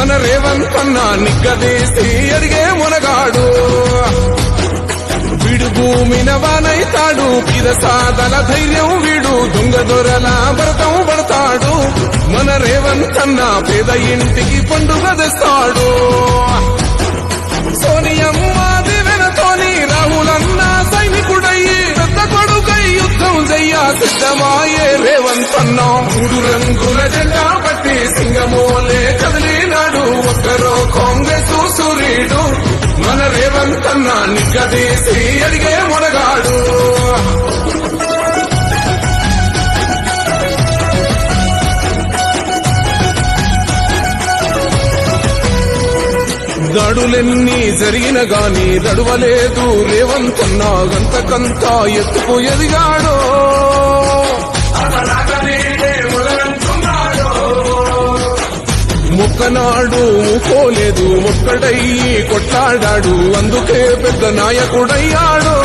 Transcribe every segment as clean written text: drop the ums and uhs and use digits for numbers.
మన రేవంతన్న నిగ్గదీసి అడిగే మునగాడు వీడు భూమిన వానైతాడు పిదసాదల ధైర్యం వీడు దొంగ దొరల భరతం పడతాడు మన రేవంతన్న పేద ఇంటికి పండుగ తెస్తాడు సోనియమ్మ దివెనతోని రాహులన్న సైనికుడయ్యి పెద్ద కొడుకై యుద్ధం చెయ్య సిద్ధమాయే రేవంతన్న మూడు రంగుల జెండా పట్టి సింగమోలే కదిలినాడు ఒక్కరో కాంగ్రెస్ సూర్యుడు మన రేవంతన్న నిగ్గదీసి అడిగే మునగాడు దాడులెన్ని జరిగిన గాని దడువలేదు రేవంతన్న గంతకంతా ఎత్తుకు ఎదిగాడో మొక్కనాడు పోలేదు ఒక్కడయ్యి కొట్లాడాడు అందుకే పెద్ద నాయకుడయ్యాడు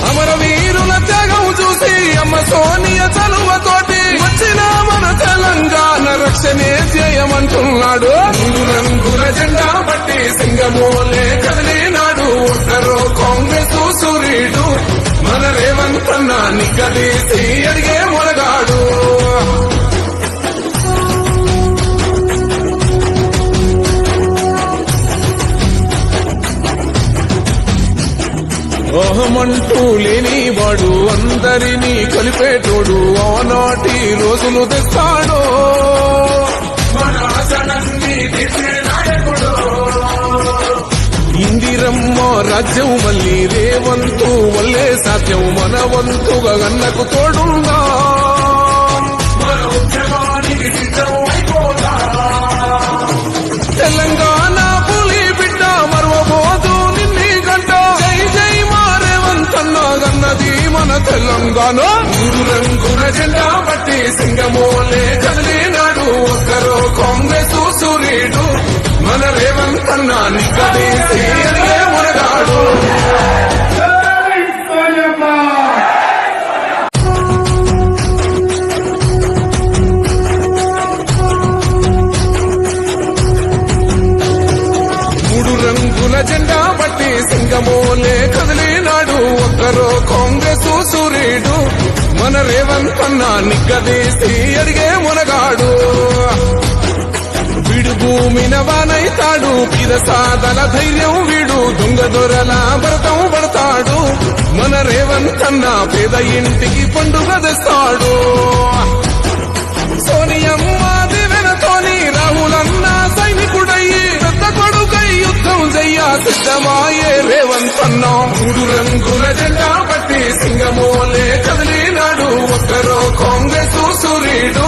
అమరవీరుల త్యాగం చూసి అమ్మ సోనియ చలువతోటి వచ్చిన మన తెలంగాణ రక్షణే చేయమంటున్నాడు మూడు రంగుల జెండా పట్టి సింగమోలే కదిలినాడు ఒక్కరో కాంగ్రెస్ సూర్యుడు మన రేవంతన్న నిగ్గదీసి అడిగే మునగాడు అహమంటూ లేనివాడు అందరినీ కలిపేటోడు ఆనాటి రోజులు తెస్తాడు ఇందిరమ్మ రాజ్యం మళ్ళీ రేవంతు వల్లే సాధ్యం మన వంతుగా గన్నకు తోడుందా తెలంగాణ పులి బిడ్డ మరవబోదు నిన్ని గంట జై జై మా రేవంతన్న గన్నది మన తెలంగాణ మూడు రంగుల జెండా పట్టి సింగమోలే కదిలినాడు ఒక్కరో కాంగ్రెస్ సూర్యుడు మన రేవంతన్న నిగ్గదీసి అడిగే మునగాడు మూడు రంగుల జెండా పట్టి సింగమోలే కదిలినాడు ఒక్కరో కాంగ్రెస్ సూర్యుడు మన రేవంతన్న నిగ్గదీసి అడిగే మునగాడు వీడు భూమిన వానైతాడు పిదసాదల ధైర్యం వీడు దొంగ దొరల భరతం పడతాడు మన రేవంతన్న పేద ఇంటికి పండుగ తెస్తాడు సోనియమ్మ దివెనతోని రాహులన్న సైనికుడయ్యి పెద్ద కొడుకై యుద్ధం చెయ్య సిద్ధమాయే రేవంతన్న మూడు రంగుల జెండా పట్టి సింగమోలే కదిలినాడు ఒక్కరో కాంగ్రెస్ సూర్యుడు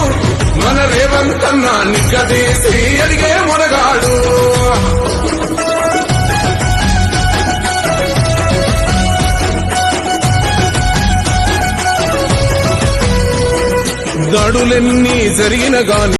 మన రేవంతన్న నిగ్గదీసి అడిగే మునగాడు దాడులెన్ని జరిగిన గాని